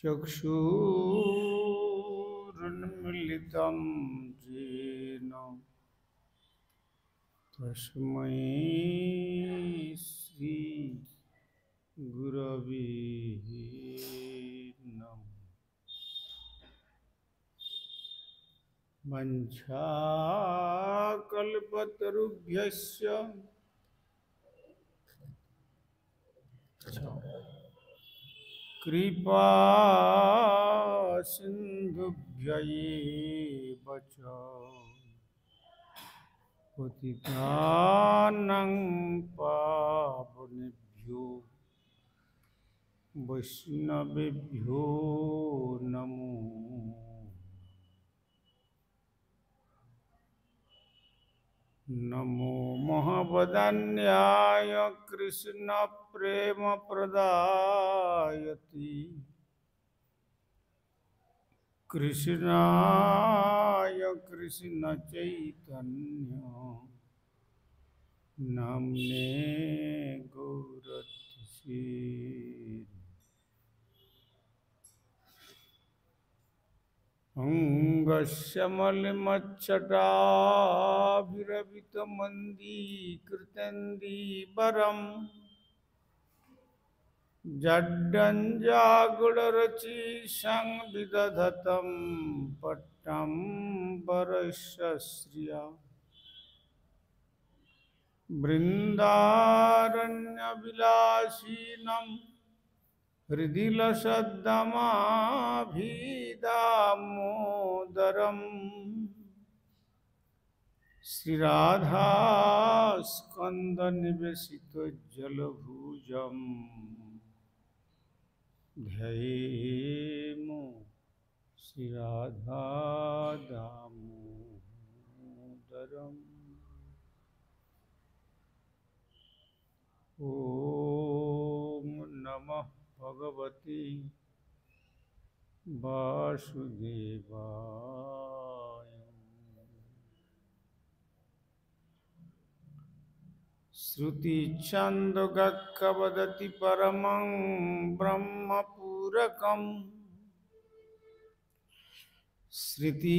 चक्षुरुन्मिलितं येन तस्मै श्रीगुरवे नमः। वञ्चाकल्पतरुभ्यश्च कृपा सिन्धुभ्य एव च पतितानां पावनेभ्यो वैष्णवेभ्यो नमो नमो महावदान्याय कृष्णप्रेमप्रदायते कृष्णाय कृष्णचैतन्य नाम्ने गौरतिसे अङ्गस्य मलिमच्छटाभिरवितमन्दीकृतन्दीवरम् जड्डञ्जागुडरचिषं विदधतं पट्टं वरस्य श्रिया बृन्दारण्यविलासिनं हृदि लसद्दमाभिदामोदरम् श्रीराधास्कन्दनिवेशितजलभुजम् ध्येयेम श्रीराधादामोदरम्। ॐ नमः भगवते वासुदेवाय। श्रुतिछन्दोगक्खवदति परमं ब्रह्मपूरकम् श्रुतिर्वैकुण्ठखं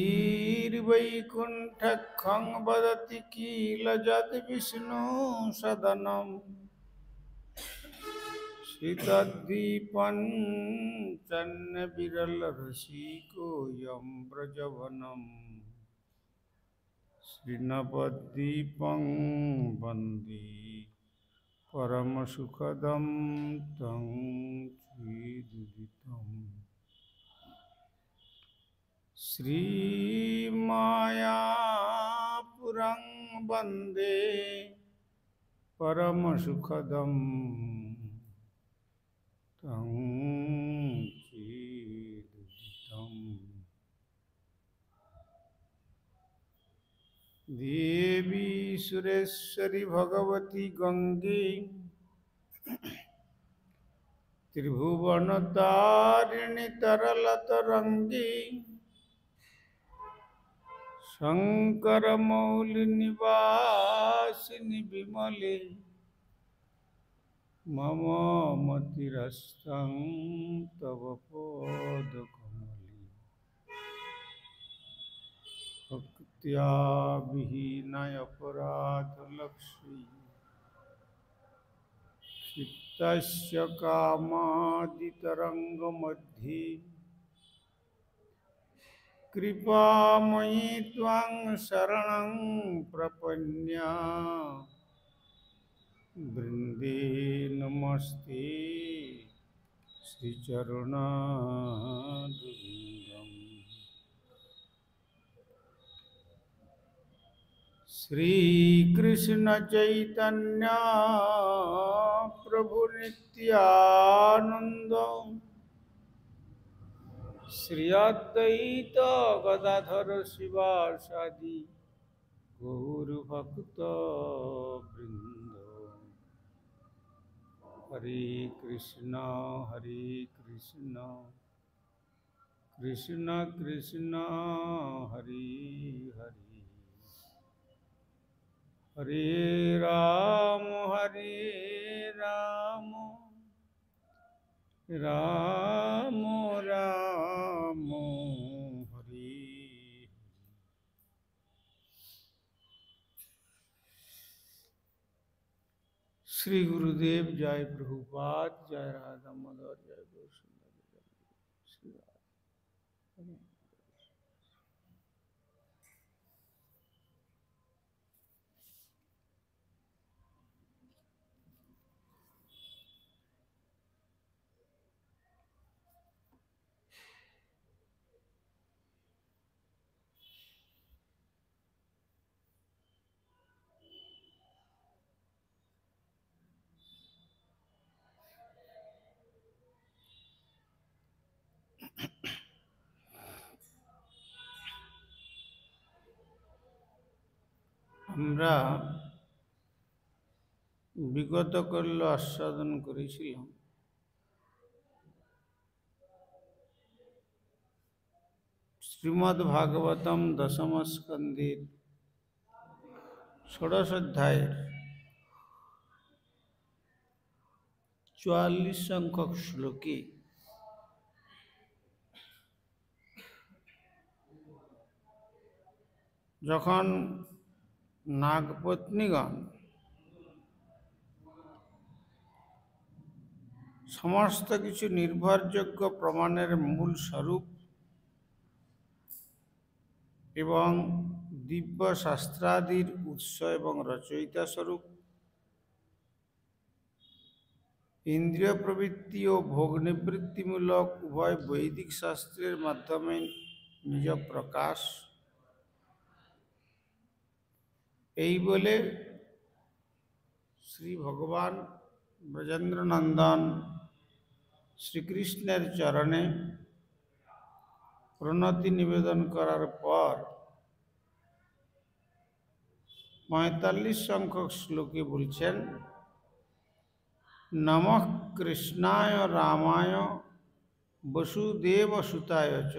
वदति किल यद्विष्णुसदनम् श्रीतद्दीपञ्चन्नविरलरसिकोऽयं व्रजवनं श्रीनवद्वीपं वन्दे परमसुखदं तं श्रीदुहितम्। श्रीमायापुरं वन्दे परमसुखदं तं श्रीदुहितम्। देवी सुरेश्वरी भगवती गंगे त्रिभुवनतारिणी तरलतरंगी शंकरमौलिनिवासिनि विमले मम मतिरस्तं तव पदकमले। भक्त्या विहीनय अपराधलक्ष्मी क्षिप्तस्य कामादितरङ्गमध्ये कृपामयि त्वां शरणं प्रपन्या। वृन्दे नमस्ते श्रीचरणारविन्दम्। श्रीकृष्ण चैतन्य प्रभु नित्यानंद श्री अद्वैत गदाधर शिवासादि गौरभक्तवृन्द। हरे कृष्ण कृष्ण कृष्ण हरे हरे हरे राम राम राम श्री गुरुदेव जय प्रभुपाद जय राधा माधव जय गौर सुंदर श्री राधे। আমরা বিগত কল্য আস্বাদন করেছিলাম শ্রীমদ্ ভাগবতম দশম স্কন্দের ষোড়শ অধ্যায়ের ৪৪ সংখ্যক শ্লোকে যখন নাগপত্নীগণ সমস্ত কিছু নির্ভরযোগ্য প্রমাণের মূল স্বরূপ এবং দিব্য শাস্ত্রাদির উৎস এবং রচয়িতা স্বরূপ ইন্দ্রিয় প্রবৃত্তি ও ভোগ নিবৃত্তিমূলক উভয় বৈদিক শাস্ত্রের মাধ্যমে নিজ প্রকাশ এই বলে শ্রী ভগবান ব্রজেন্দ্র নন্দন শ্রীকৃষ্ণের চরণে প্রণতি নিবেদন করার পর ৪৫ সংখ্যক শ্লোকে বলছেন নমঃ কৃষ্ণায় রামায় বসুদেবসুতায় চ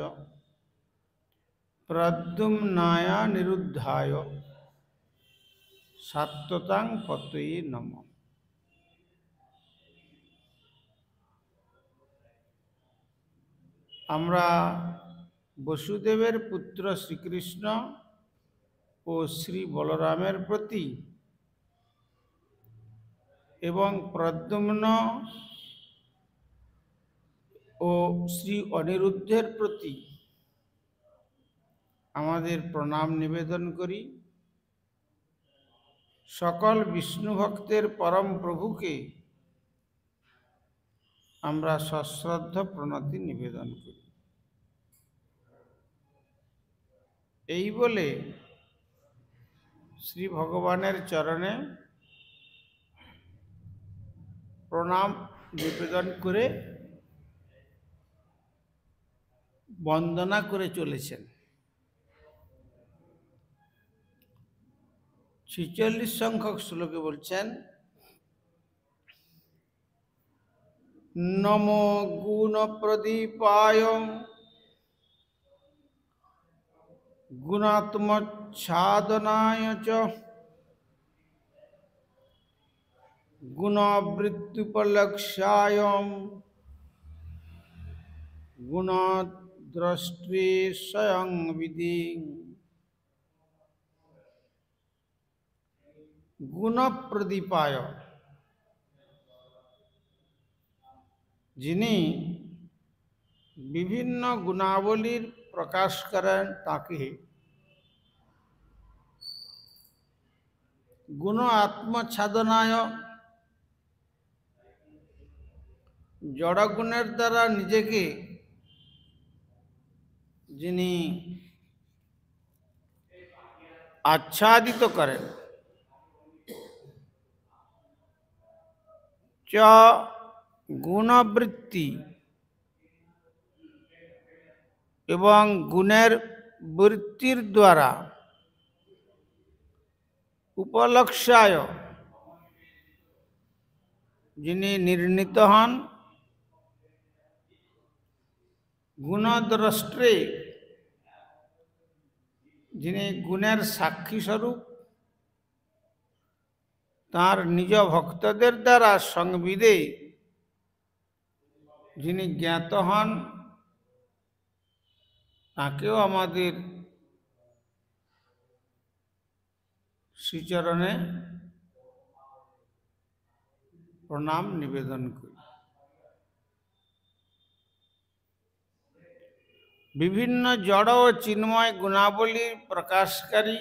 প্রদ্যুম্নায় নিরুদ্ধায় সাত্বতাং পতয়ে নমঃ। আমরা বসুদেবের পুত্র শ্রীকৃষ্ণ ও শ্রী বলরামের প্রতি এবং প্রদ্যুম্ন ও শ্রী অনিরুদ্ধের প্রতি আমাদের প্রণাম নিবেদন করি। সকল বিষ্ণু ভক্তের পরম প্রভুকে আমরা সশ্রদ্ধ প্রণতি নিবেদন করি। এই বলে শ্রী ভগবানের চরণে প্রণাম নিবেদন করে বন্দনা করে চলেছেন। ৪৬ সংখ্যক শ্লোকে বলছেন নমো গুণ প্রদীপায় গুণাত্মচ্ছাদনায় চ গুণবৃত্ত্যুপলক্ষ্যায় গুণদ্রষ্ট্রে স্বয়ং বিধি। গুণপ্রদীপায়, যিনি বিভিন্ন গুণাবলীর প্রকাশ করেন তাকে গুণ আত্মচ্ছাদনায়, জড়গুণের দ্বারা নিজেকে যিনি আচ্ছাদিত করেন, চ গুণবৃত্তি এবং গুণের বৃত্তির দ্বারা উপলক্ষ্যায়, যিনি নির্ণীত হন, গুণদ্রষ্ট্রে, যিনি গুণের সাক্ষী স্বরূপ, তাঁর নিজ ভক্তদের দ্বারা সংবিদে যিনি জ্ঞাত হন, তাকেও আমাদের শ্রীচরণে প্রণাম নিবেদন করি। বিভিন্ন জড় ও চিন্ময় গুণাবলীর প্রকাশকারী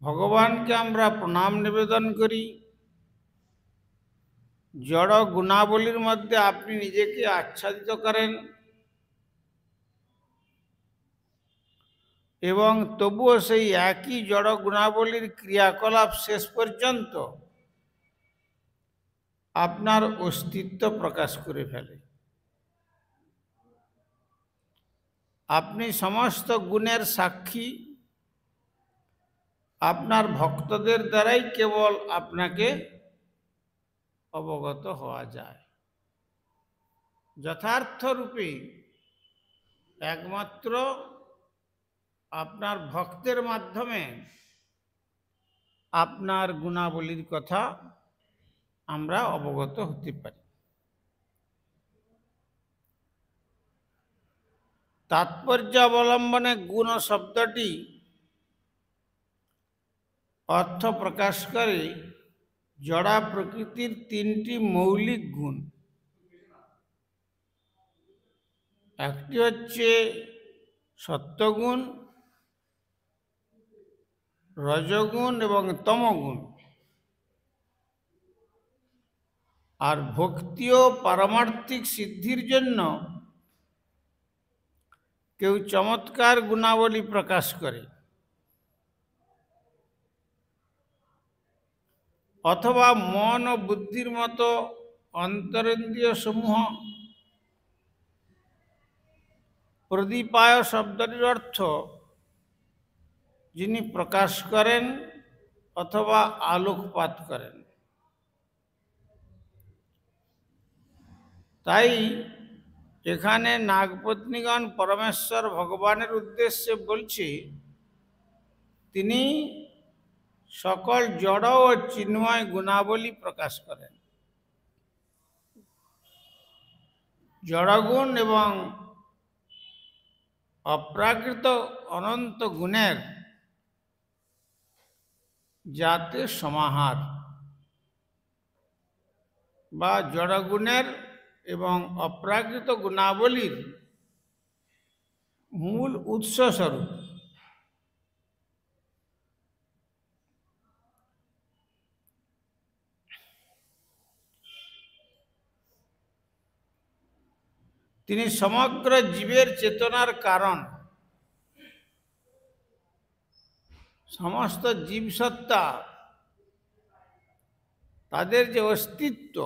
ভগবানকে আমরা প্রণাম নিবেদন করি। জড় গুণাবলীর মধ্যে আপনি নিজেকে আচ্ছাদিত করেন এবং তবুও সেই একই জড় গুণাবলীর ক্রিয়াকলাপ শেষ পর্যন্ত আপনার অস্তিত্ব প্রকাশ করে ফেলে। আপনি সমস্ত গুণের সাক্ষী। আপনার ভক্তদের দ্বারাই কেবল আপনাকে অবগত হওয়া যায়। যথার্থ রূপে একমাত্র আপনার ভক্তের মাধ্যমে আপনার গুণাবলীর কথা আমরা অবগত হতে পারি। তাৎপর্য অবলম্বনে গুণ শব্দটি অর্থ প্রকাশ করে জড়া প্রকৃতির তিনটি মৌলিক গুণ। একটি হচ্ছে সত্যগুণ, রজগুণ এবং তমগুণ। আর ভক্তি ও পারমার্থিক সিদ্ধির জন্য কেউ চমৎকার গুণাবলী প্রকাশ করে, অথবা মন ও বুদ্ধির মতো অন্তরেন্দ্রিয় সমূহ। প্রদীপায় শব্দটির অর্থ যিনি প্রকাশ করেন অথবা আলোকপাত করেন। তাই এখানে নাগপত্নীগণ পরমেশ্বর ভগবানের উদ্দেশ্যে বলছে, তিনি সকল জড় ও চিন্ময় গুণাবলী প্রকাশ করেন। জড়গুণ এবং অপ্রাকৃত অনন্ত গুণের যাতে সমাহার, বা জড়গুণের এবং অপ্রাকৃত গুণাবলীর মূল উৎস স্বরূপ। তিনি সমগ্র জীবের চেতনার কারণ। সমস্ত জীবসত্তা, তাদের যে অস্তিত্ব,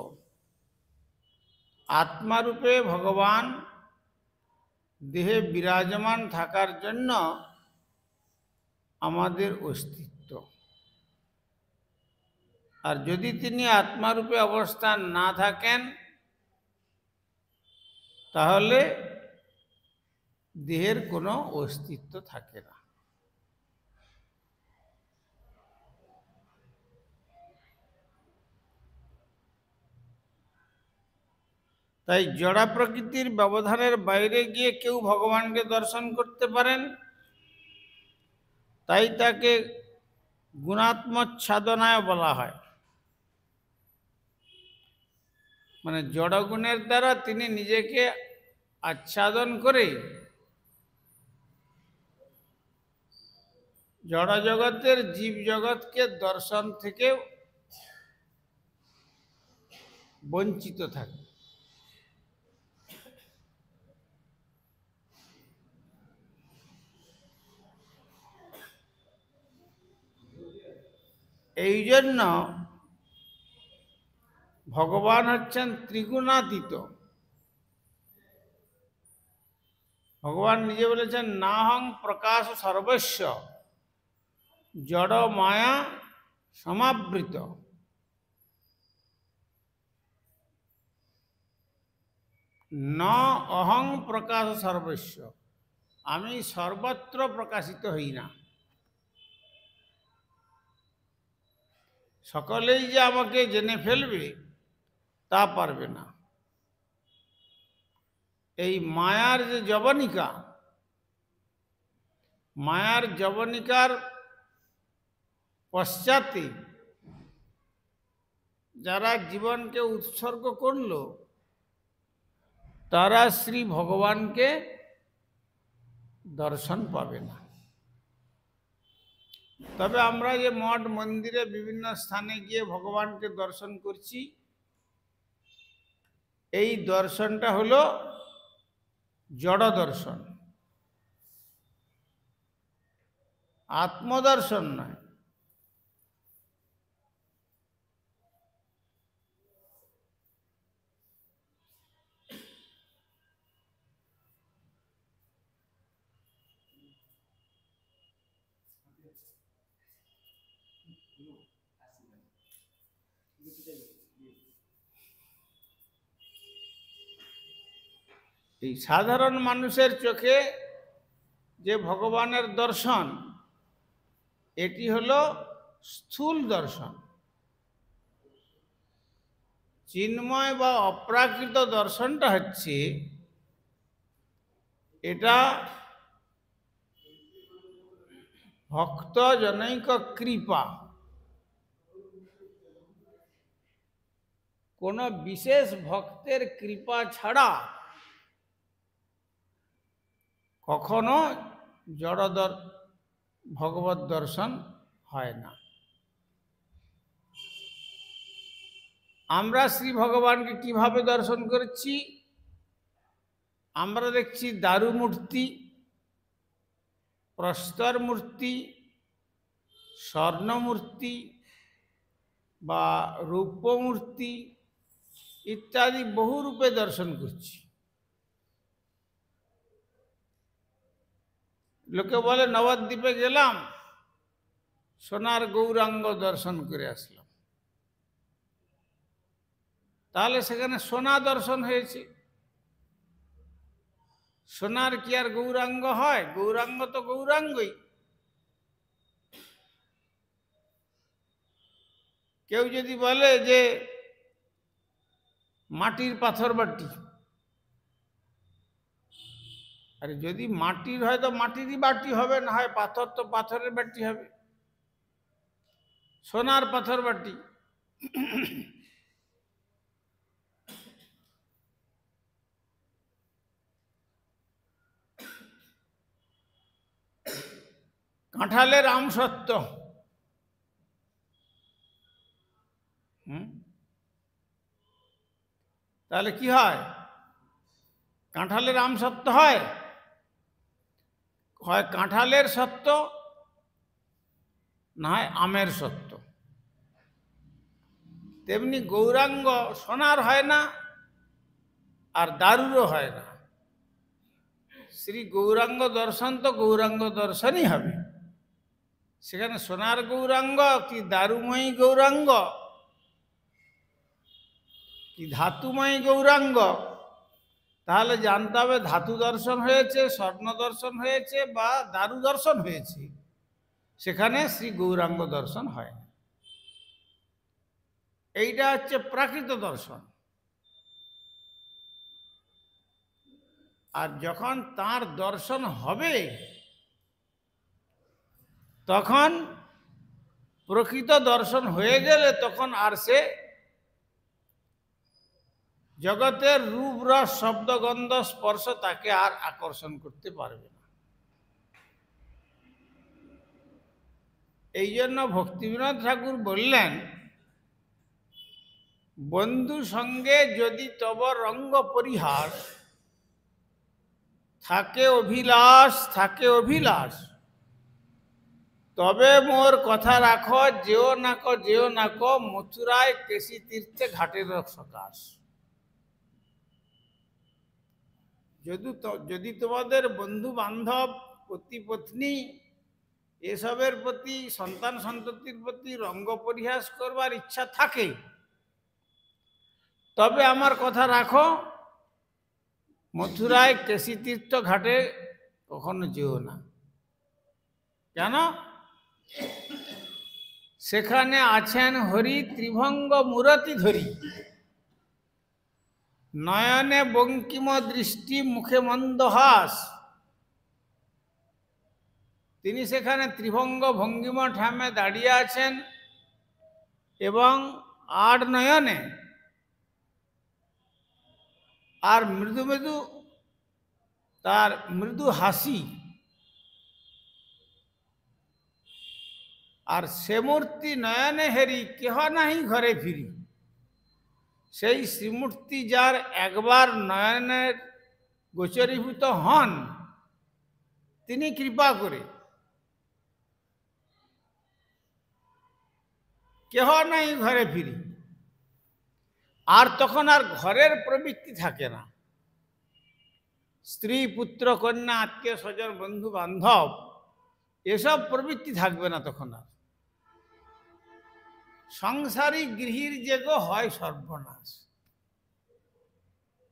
আত্মারূপে ভগবান দেহে বিরাজমান থাকার জন্য আমাদের অস্তিত্ব। আর যদি তিনি আত্মারূপে অবস্থান না থাকেন, তাহলে দেহের কোনো অস্তিত্ব থাকে না। তাই জড়া প্রকৃতির ব্যবধানের বাইরে গিয়ে কেউ ভগবানকে দর্শন করতে পারেন। তাই তাকে গুণাত্মচ্ছাদনায় বলা হয়। মানে জড়গুণের দ্বারা তিনি নিজেকে আচ্ছাদন করে জড় জগতের জীব জগৎকে দর্শন থেকে বঞ্চিত থাকে। এই জন্য ভগবান হচ্ছেন ত্রিগুণাতীত। ভগবান নিজে বলেছেন, নাহং প্রকাশ সর্বস্ব জড় মায়া সমাবৃত। ন অহং প্রকাশ সর্বস্ব, আমি সর্বত্র প্রকাশিত হই না। সকলেই যে আমাকে জেনে ফেলবে তা পারবে না। এই মায়ার যে যবনিকা, মায়ার যবনিকার পশ্চাতে যারা জীবনকে উৎসর্গ করলো তারা শ্রী ভগবানকে দর্শন পাবে না। তবে আমরা যে মঠ মন্দিরে বিভিন্ন স্থানে গিয়ে ভগবানকে দর্শন করছি, এই দর্শনটা হলো জড় দর্শন, আত্মদর্শন নয়। এই সাধারণ মানুষের চোখে যে ভগবানের দর্শন, এটি হলো স্থূল দর্শন। চিন্ময় বা অপ্রাকৃত দর্শনটা হচ্ছে এটা ভক্ত জনৈক কৃপা, কোন বিশেষ ভক্তের কৃপা ছাড়া কখনো জড় ভগবত দর্শন হয় না। আমরা শ্রী ভগবানকে কিভাবে দর্শন করছি? আমরা দেখছি দারু মূর্তি, প্রস্তর মূর্তি, স্বর্ণমূর্তি বা রূপ মূর্তি ইত্যাদি বহু রূপে দর্শন করছি। লোকে বলে নবদ্বীপে গেলাম, সোনার গৌরাঙ্গ দর্শন করে আসলাম। তাহলে সেখানে সোনা দর্শন হয়েছে। সোনার কি আর গৌরাঙ্গ হয়? গৌরাঙ্গ তো গৌরাঙ্গই। কেউ যদি বলে যে মাটির পাথর বাটি, আরে যদি মাটির হয় তো মাটিরই বাটি হবে, না হয় পাথর তো পাথরের বাটি হবে। সোনার পাথর বাটি, কাঁঠালের আমসত্ত্ব, তাহলে কি হয়? কাঁঠালের আমসত্ত্ব হয়, হয় কাঁঠালের সত্য, না হয় আমের সত্য। তেমনি গৌরাঙ্গ সোনার হয় না আর দারুরও হয় না। শ্রী গৌরাঙ্গ দর্শন তো গৌরাঙ্গ দর্শনই হবে। সেখানে সোনার গৌরাঙ্গ কি দারুময়ী গৌরাঙ্গ কি ধাতুময়ী গৌরাঙ্গ, তাহলে জানতে হবে ধাতু দর্শন হয়েছে, স্বর্ণ দর্শন হয়েছে বা দারু দর্শন হয়েছে, সেখানে শ্রী গৌরাঙ্গ দর্শন হয় না। এইটা হচ্ছে প্রাকৃত দর্শন। আর যখন তার দর্শন হবে তখন প্রকৃত দর্শন হয়ে গেলে তখন আর সে জগতের রূপ রস শব্দ গন্ধ স্পর্শ তাকে আর আকর্ষণ করতে পারবে না। এই জন্য ভক্তিবিনোদ ঠাকুর বললেন, বন্ধু সঙ্গে যদি তব রঙ্গ পরিহাস, থাকে অভিলাষ থাকে অভিলাষ, তবে মোর কথা রাখো, যেও নাকো মথুরায় কেশী তীর্থে ঘাটের সকাশ। যদি তোমাদের বন্ধু বান্ধব পতি পত্নী এসবের প্রতি, সন্তান সন্ততির প্রতি রঙ্গ পরিহাস করবার ইচ্ছা থাকে, তবে আমার কথা রাখো, মথুরায় কেশী তীর্থ ঘাটে কখনো যেও না। কেন? সেখানে আছেন হরি ত্রিভঙ্গ মূরতি ধরি, নয়নে বঙ্কিম দৃষ্টি মুখে মন্দহাস। তিনি সেখানে ত্রিভঙ্গ ভঙ্গিমা ঠামে দাঁড়িয়ে আছেন এবং আট নয়নে আর মৃদু মৃদু তার মৃদু হাসি, আর সে মূর্তি নয়নে হেরি কেহ নাহি ঘরে ফিরি। সেই শ্রীমূর্তি যার একবার নয়নের গোচরীভূত হন, তিনি কৃপা করে কেহ নাই ঘরে ফিরি। আর তখন আর ঘরের প্রবৃত্তি থাকে না। স্ত্রী পুত্র কন্যা আত্মীয় স্বজন বন্ধু বান্ধব এসব প্রবৃত্তি থাকবে না তখন আর। সংসারী গৃহীর যে গো হয় সর্বনাশ।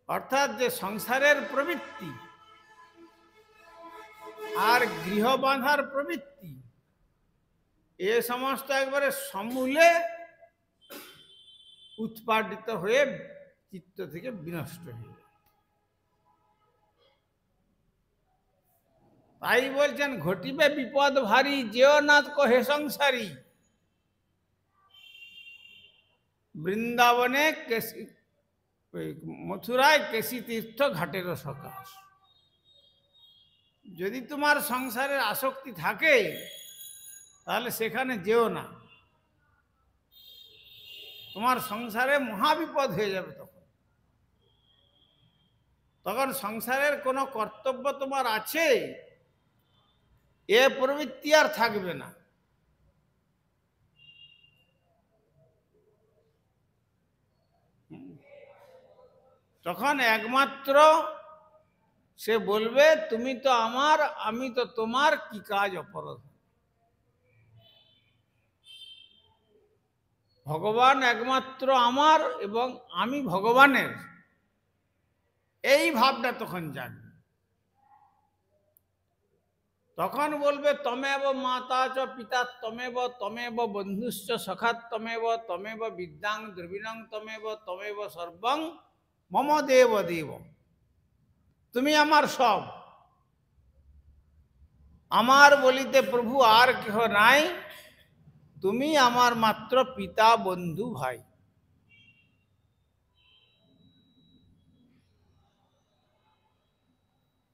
অর্থাৎ যে সংসারের প্রবৃত্তি আর গৃহ বাঁধার প্রবৃত্তি, এ সমস্ত একবারে সমূলে উৎপাদিত হয়ে চিত্ত থেকে বিনষ্ট হয়ে যায়। তাই বলছেন ঘটিবে বিপদ ভারী, যেও নাথ কহে সংসারী। বৃন্দাবনে মথুরায় কেশী তীর্থ ঘাটেরও সকাশ। যদি তোমার সংসারের আসক্তি থাকে তাহলে সেখানে যেও না, তোমার সংসারে মহাবিপদ হয়ে যাবে। তখন সংসারের কোনো কর্তব্য তোমার আছে, এ প্রবৃত্তি আর থাকবে না। তখন একমাত্র সে বলবে তুমি তো আমার, আমি তো তোমার, কি কাজ অপরাধ। ভগবান একমাত্র আমার এবং আমি ভগবানের, এই ভাবটা তখন জাগবে। তখন বলবে তমেব মাতা চ পিতা তমেব, তমেব বন্ধুশ্চ সখা তমেব, তমেব বিদ্যাং দ্রবিণং তমেব, তমেব সর্বং মম দেব দেব। তুমি আমার সব, আমার বলিতে প্রভু আর কেহ নাই, তুমি আমার মাত্র পিতা বন্ধু ভাই।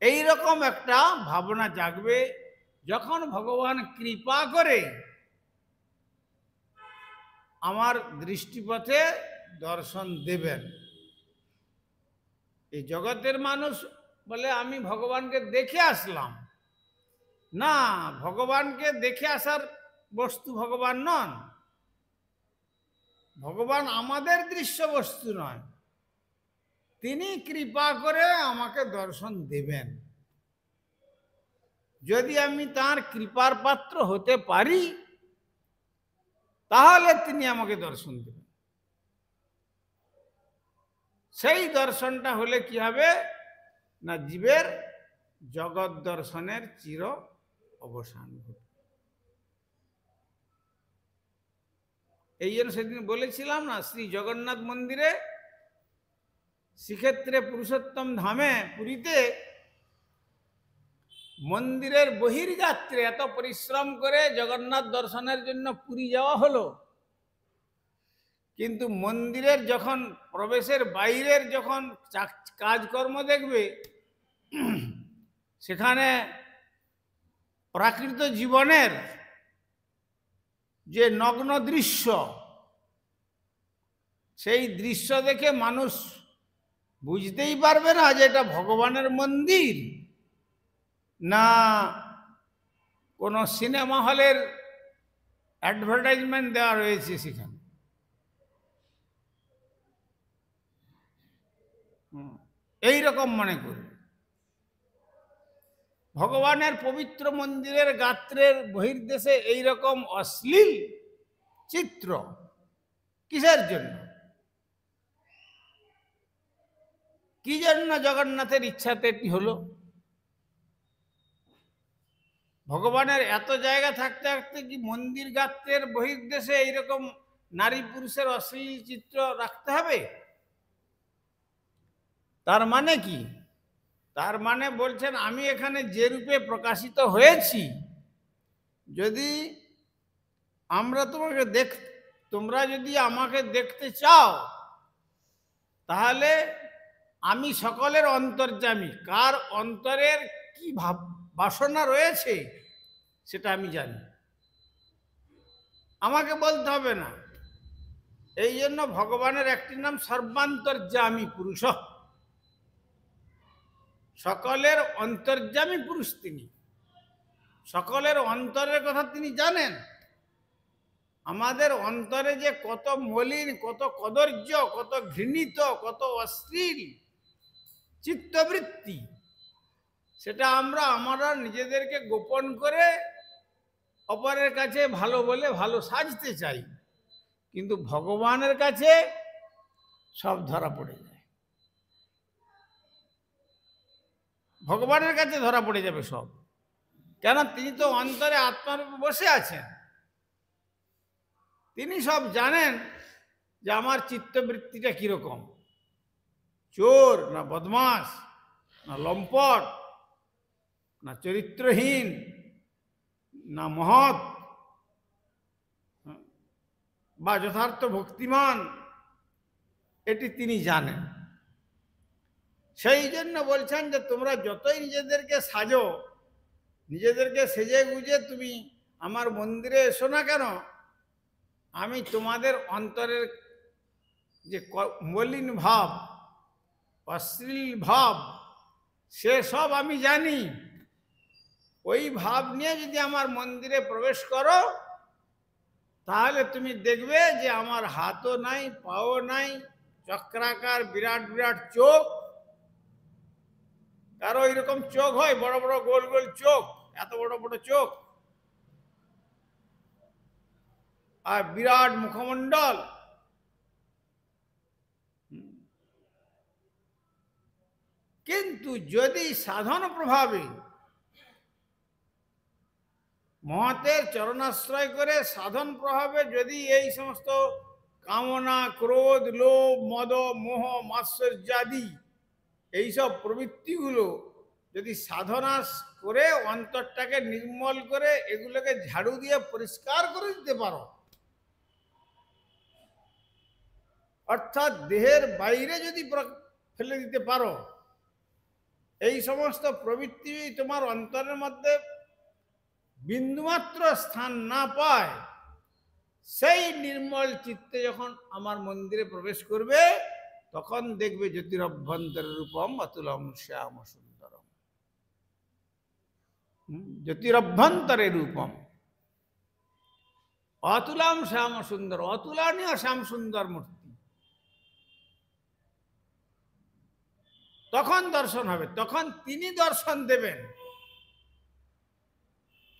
এই রকম একটা ভাবনা জাগবে যখন ভগবান কৃপা করে আমার দৃষ্টিপথে দর্শন দেবেন। এই জগতের মানুষ বলে আমি ভগবানকে দেখে আসলাম, না, ভগবানকে দেখে আসার বস্তু ভগবান নন। ভগবান আমাদের দৃশ্য বস্তু নয়, তিনি কৃপা করে আমাকে দর্শন দেবেন। যদি আমি তার কৃপার পাত্র হতে পারি তাহলে তিনি আমাকে দর্শন দেবেন। সেই দর্শনটা হলে কি হবে না, জীবের জগৎ দর্শনের চির অবসান ঘটবে। এই জন্য সেদিন বলেছিলাম না, শ্রী জগন্নাথ মন্দিরে, শ্রীক্ষেত্রে পুরুষোত্তম ধামে পুরীতে মন্দিরের বহির্যাত্রে এত পরিশ্রম করে জগন্নাথ দর্শনের জন্য পুরী যাওয়া হলো, কিন্তু মন্দিরের যখন প্রবেশের বাইরের যখন কাজকর্ম দেখবে, সেখানে প্রাকৃত জীবনের যে নগ্ন দৃশ্য, সেই দৃশ্য দেখে মানুষ বুঝতেই পারবে না যে এটা ভগবানের মন্দির না কোনো সিনেমা হলের অ্যাডভার্টাইজমেন্ট দেওয়া রয়েছে সেখানে। এই রকম মনে করি ভগবানের পবিত্র মন্দিরের গাত্রের বহির্দেশে এই রকম অশ্লীল চিত্র কিসের জন্য? কি জন্য জগন্নাথের ইচ্ছাতে এটি হলো? ভগবানের এত জায়গা থাকতে থাকতে কি মন্দির গাত্রের বহির্দেশে এইরকম নারী পুরুষের অশ্লীল চিত্র রাখতে হবে? তার মানে কি? তার মানে বলছেন আমি এখানে যে রূপে প্রকাশিত হয়েছি, যদি আমরা তোমাকে তোমরা যদি আমাকে দেখতে চাও তাহলে আমি সকলের অন্তর্যামী, কার অন্তরের কি ভাব বাসনা রয়েছে সেটা আমি জানি, আমাকে বলতে হবে না। এই জন্য ভগবানের একটি নাম সর্বান্তর্যামী পুরুষ, সকলের অন্তর্যামী পুরুষ তিনি, সকলের অন্তরের কথা তিনি জানেন। আমাদের অন্তরে যে কত মলিন, কত কদর্য, কত ঘৃণিত, কত অশ্লীল চিত্তবৃত্তি, সেটা আমরা নিজেদেরকে গোপন করে অপরের কাছে ভালো বলে ভালো সাজতে চাই, কিন্তু ভগবানের কাছে সব ধরা পড়ে যায়, ভগবানের কাছে ধরা পড়ে যাবে সব। কেন? তিনি তো অন্তরে আত্মারূপে বসে আছেন, তিনি সব জানেন যে আমার চিত্তবৃত্তিটা কিরকম, চোর না বদমাস না লম্পট না চরিত্রহীন না মহৎ বা যথার্থ ভক্তিমান, এটি তিনি জানেন। সেই জন্য বলছেন যে তোমরা যতই নিজেদেরকে সাজো, নিজেদেরকে সেজে গুজে তুমি আমার মন্দিরে এসো না কেন, আমি তোমাদের অন্তরের যে মলিন ভাব, অশ্লীল ভাব, সে সব আমি জানি। ওই ভাব নিয়ে যদি আমার মন্দিরে প্রবেশ করো তাহলে তুমি দেখবে যে আমার হাতও নাই, পাও নাই, চক্রাকার বিরাট বিরাট চোখ, কারো এরকম চোখ হয়, বড় বড় গোল গোল চোখ, এত বড় বড় চোখ, আর বিরাট মুখমণ্ডল। কিন্তু যদি সাধন প্রভাবে মহতের চরণাশ্রয় করে সাধন প্রভাবে যদি এই সমস্ত কামনা, ক্রোধ, লোভ, মদ, মোহ, মাৎসর্যাদি এইসব প্রবৃত্তিগুলো যদি সাধনা করে অন্তরটাকে নির্মল করে এগুলোকে ঝাড়ু দিয়ে পরিষ্কার করে দিতে পারো, অর্থাৎ দেহের বাইরে যদি ফেলে দিতে পারো, এই সমস্ত প্রবৃত্তি তোমার অন্তরের মধ্যে বিন্দুমাত্র স্থান না পায়, সেই নির্মল চিত্তে যখন আমার মন্দিরে প্রবেশ করবে তখন দেখবে জ্যোতিরভ্যন্তরের রূপম অতুলম শ্যাম সুন্দরম। জ্যোতিরভ্যন্তরে রূপম অতুলম শ্যাম সুন্দর, অতুলনীয় শ্যাম সুন্দর মূর্তি। তখন দর্শন হবে, তখন তিনি দর্শন দেবেন।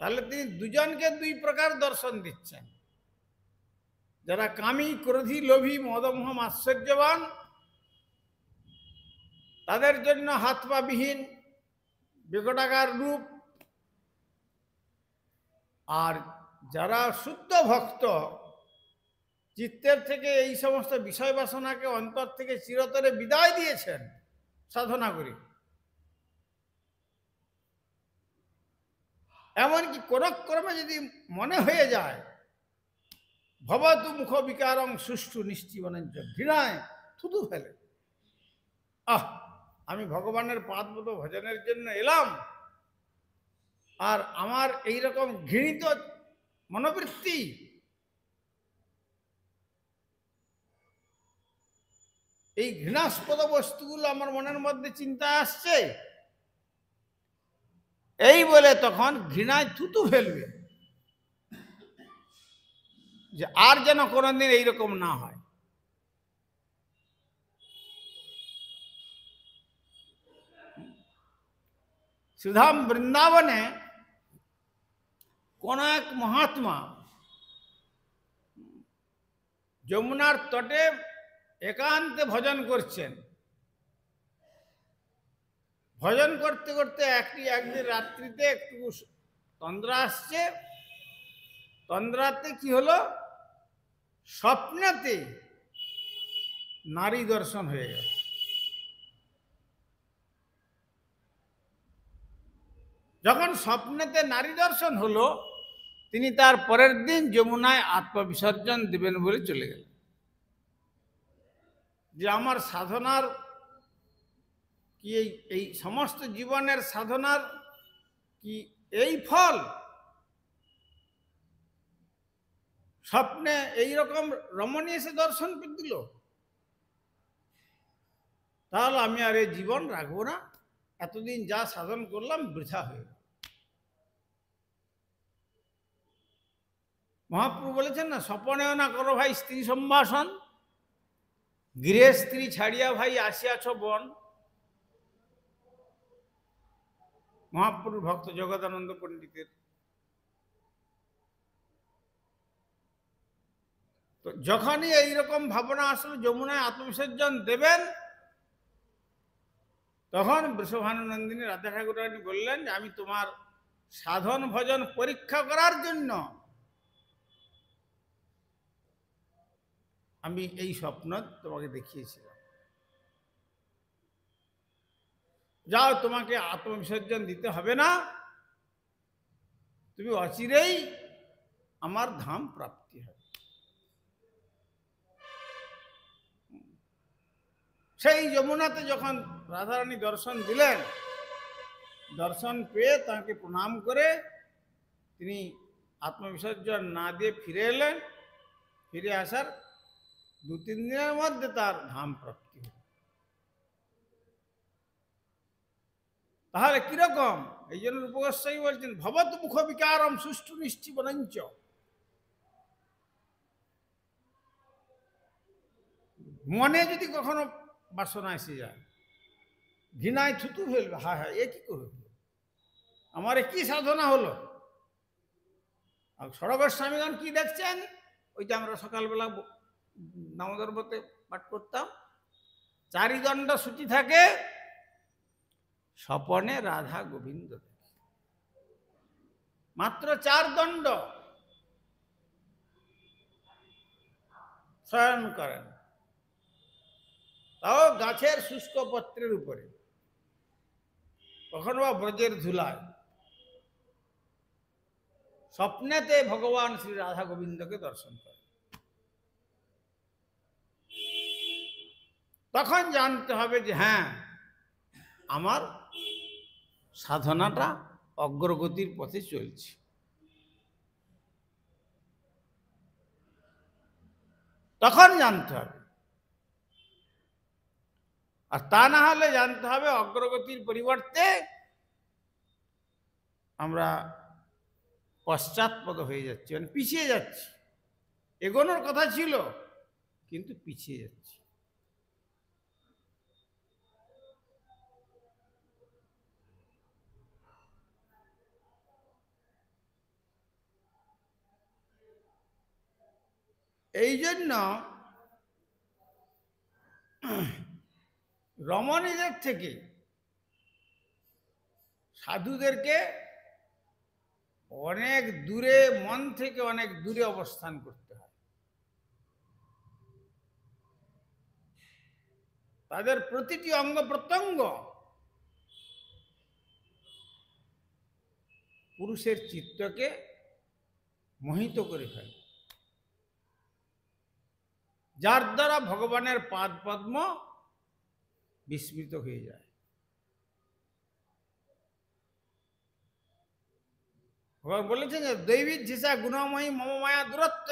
তাহলে তিনি দুজনকে দুই প্রকার দর্শন দিচ্ছেন। যারা কামী, ক্রোধী, লোভী, মদমোহ, আশ্চর্যবান, তাদের জন্য হাত পা বিহীন বিকটাকার রূপ, আর যারা শুদ্ধ ভক্ত, চিত্তের থেকে এই সমস্ত বিষয় বাসনাকে অন্তর থেকে চিরতরে বিদায় দিয়েছেন সাধনা করে, এমনকি কোন ক্রমে যদি মনে হয়ে যায় ভবতু মুখ বিকারং সুষ্ঠু নিশ্চিবনঞ্চ, ঘৃণায় থুতু ফেলে, আমি ভগবানের পাদপদ ভজনের জন্য এলাম, আর আমার এইরকম ঘৃণিত মনোবৃত্তি, এই ঘৃণাস্পদ বস্তুগুলো আমার মনের মধ্যে চিন্তা আসছে, এই বলে তখন ঘৃণায় থুতু ফেলবে যে আর যেন কোনোদিন এইরকম না হয়। সুধাম বৃন্দাবনে কোন এক মহাত্মা যমুনার তটে একান্তে ভজন করছেন। ভজন করতে করতে একদিন রাত্রিতে একটু তন্দ্রা আসছে। তন্দ্রাতে কি হলো, স্বপ্নেতে নারী দর্শন হয়ে গেল। যখন স্বপ্নেতে নারী দর্শন হলো তিনি তার পরের দিন যমুনায় আত্মবিসর্জন দেবেন বলে চলে গেলেন। যে আমার সাধনার কি এই সমস্ত জীবনের সাধনার কি এই ফল? স্বপ্নে এইরকম রমণী এসে দর্শন দিল? তাহলে আমি আর এই জীবন রাখবো না, এতদিন যা সাধন করলাম বৃথা হয়ে গেল। মহাপ্রভু বলেছেন না, স্বপনেও না করো ভাই স্ত্রী সম্ভাষণ, গৃহে স্ত্রী ছাড়িয়া ভাই আসিয়াছ বন। মহাপ্রভু ভক্ত জগদানন্দ পণ্ডিতের। তো যখনই এইরকম ভাবনা আসলে যমুনায় আত্মবিসর্জন দেবেন, তখন বৃষভানুনন্দিনী রাধা ঠাকুরানী বললেন যে আমি তোমার সাধন ভজন পরীক্ষা করার জন্য আমি এই স্বপ্ন তোমাকে দেখিয়েছিলাম। যাও, তোমাকে আত্মবিসর্জন দিতে হবে না, তুমি অচিরেই আমার ধাম প্রাপ্তি হবে। সেই যমুনাতে যখন রাধারানী দর্শন দিলেন, দর্শন পেয়ে তাকে প্রণাম করে তিনি আত্মবিসর্জন না দিয়ে ফিরে এলেন। ফিরে আসার 2-3 দিনের মধ্যে তার ধাম প্রাপ্তি হল। তাহলে কিরকম? এই জন্য রূপ গোস্বামী বলছেন ভবত মুখ বিকারম সুষ্ঠু নিশ্চিবনঞ্চ। মনে যদি কখনো বাসনা এসে যায়, ঘৃণায় থুতু ফেলবে, হায় হায় এ কি করবে, আমার কি সাধনা হলো। আর সরগোস্বামীগণ কি দেখছেন? ওই যে আমরা সকালবেলা দামোদরবতে পাঠ করতাম, চারিদণ্ড সূচি থাকে, স্বপনে রাধা গোবিন্দ, মাত্র 4 দণ্ড শয়ন করেন, তাও গাছের শুষ্ক পত্রের উপরে, কখনো বা ব্রজের ধুলায়। স্বপ্নেতে ভগবান শ্রী রাধা গোবিন্দকে দর্শন করে। তখন জানতে হবে যে হ্যাঁ, আমার সাধনাটা অগ্রগতির পথে চলছে। তখন জানতে হবে। আর তা না হলে জানতে হবে অগ্রগতির পরিবর্তে আমরা পশ্চাৎপদ হয়ে যাচ্ছি, মানে পিছিয়ে যাচ্ছি। এগোনোর কথা ছিল কিন্তু পিছিয়ে যাচ্ছি। এই জন্য রমণীদের থেকে সাধুদেরকে অনেক দূরে, মন থেকে অনেক দূরে অবস্থান করতে হয়। তাদের প্রতিটি অঙ্গ প্রত্যঙ্গ পুরুষের চিত্তকে মোহিত করে ফেলে, যার দ্বারা ভগবানের পাদ পদ্ম বিস্মৃত হয়ে যায়। ভগবান বলেছেন যে দৈবিজ্জিসা গুণময়ী মম মায়া দূরত্ব,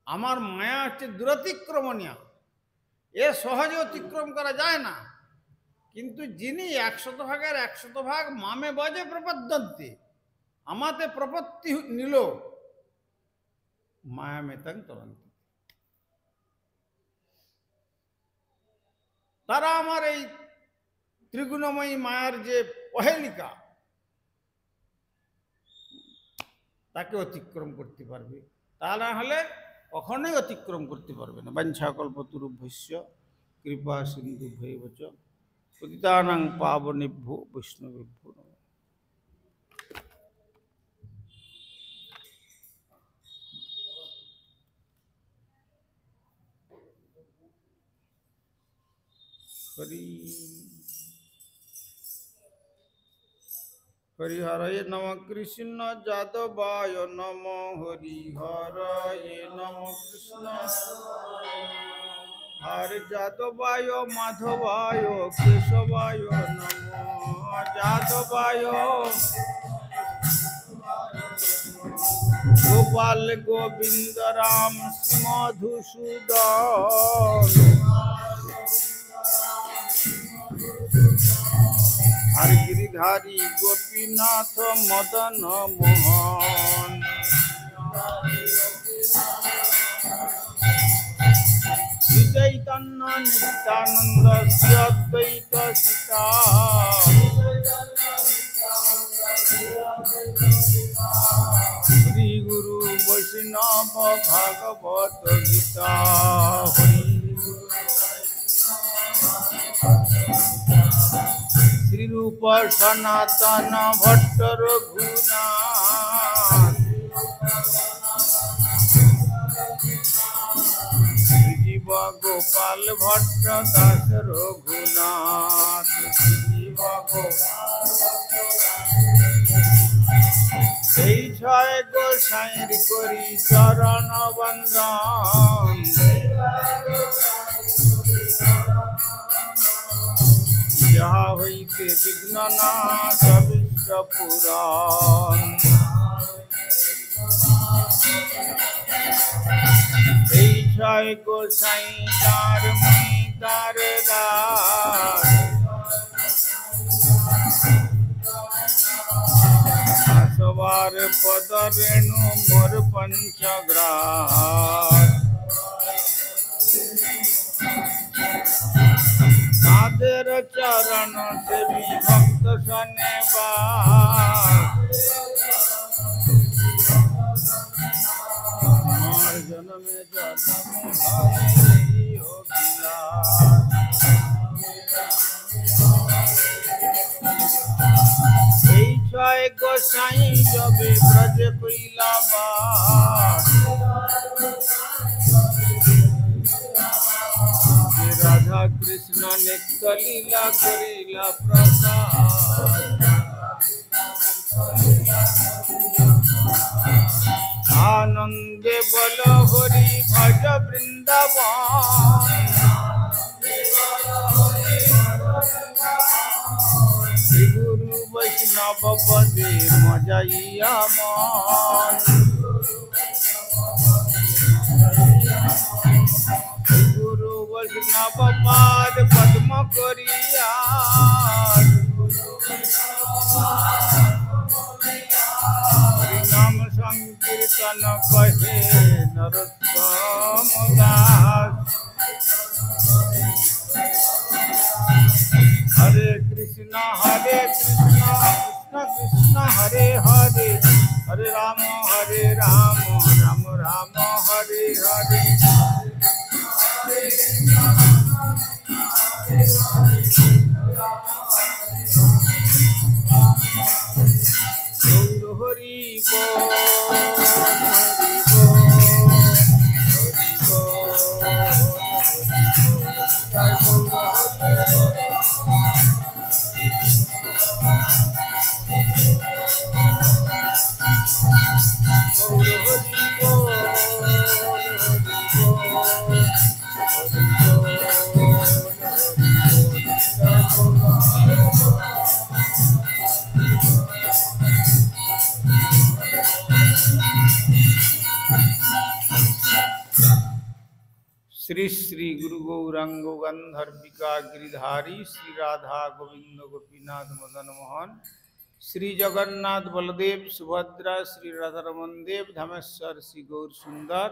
আমার মায়া হচ্ছে দূরতিক্রমণীয়, এ সহজে অতিক্রম করা যায় না। কিন্তু যিনি 100 ভাগের 100 ভাগ মামে বজে প্রপদ্যন্তে, আমাতে প্রপত্তি নিল মায়া মেতাং তরন্তি, তারা আমার এই ত্রিগুণময়ী মায়ার যে পহেলিকা, তাকে অতিক্রম করতে পারবে। তা না হলে কখনোই অতিক্রম করতে পারবে না। বাঞ্ছাকল্পতরুভ্যশ্চ কৃপা সিন্ধুভ্যৈব চ পতিতানাং পাবনেভ্যো বৈষ্ণবেভ্যো নমঃ। হরি हरिहरये नमः कृष्ण जादवाय नमः हरिहरये नमः कृष्ण हरे जादवाय माधवाय केशवाय नमः जादवाय गोपाल गोविंद राम मधुसूदन हरि गिरिधारी गोपीनाथ मदन मोहन श्री चैतन्य नित्यानंद श्री अद्वैत सीता श्री गुरु वैष्णव भागवत गीता श्री रूप सनातन भट्ट रघुनाथ जीव गोपाल भट्ट दास रघुनाथ जीव এই ছয় গোসাইর করি চরণ বন্দন যাহা হইতে বিঘ্ন নাশ বিশ্ব পুরাণ এই ছয় গোসাই যার মই তার দাস সবার পদ রেণু মোর পঞ্চগ্রাস তাদের চরণ সেবী ভক্ত শনে আমার জন্মে এই ছয় গোসাই যবে ব্রজ কইলা বাস রাধা কৃষ্ণ নিত্য লীলা করিলা প্রসাদ আনন্দে বল হরি ভজ বৃন্দাবন শ্রী গুরু বৈষ্ণব পদে মজাইয়া মন গুরু বৈষ্ণব পাদ পদ্ম করিয়া হরিনাম সংকীর্তন কহে নরোত্তম দাস হরে কৃষ্ণ কৃষ্ণ কৃষ্ণ হরে হরে হরে রাম রাম রাম হরে হরে গৌর হরি श्री श्री गुरु गौरांग गंधर्विका गिरिधारी श्री राधा गोविंद गोपीनाथ मदन मोहन श्री जगन्नाथ बलदेव सुभद्रा श्री राधारमन देव धमेश्वर श्री गौर सुंदर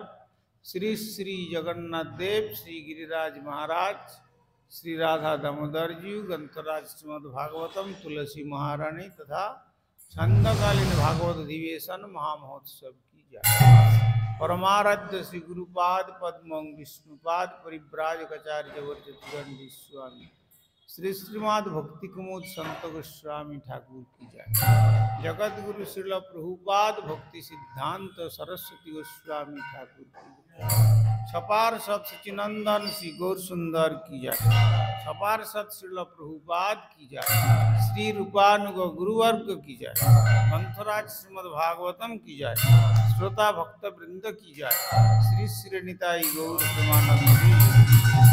श्री श्री जगन्नाथ देव श्री गिरिराज महाराज श्री राधा दामोदर जी गंतराज श्रीमद् भागवतम तुलसी महारानी तथा छंदकालीन भागवत अधिवेशन महामहोत्सव की जय। परमाराध्य श्री गुरुपाद पद्म विष्णुपाद परिव्राजकाचार्य जगन्नाथ स्वामी श्री श्रीमद् भक्ति कुमुद संत गोस्वामी ठाकुर की जय। जगत गुरु श्रील प्रभुपाद भक्ति सिद्धांत सरस्वती गोस्वामी ठाकुर की जय। छपार सत सचिनंदन श्री गौर सुंदर की जय। छपार सत श्रील प्रभुपाद की जय। श्री रूपानुग गुरुवर्ग की जय। मंथराज श्रीमद् भागवतम की जय। श्रोता भक्त वृंद की जय। श्री श्री निताई गौर प्रेमानंद।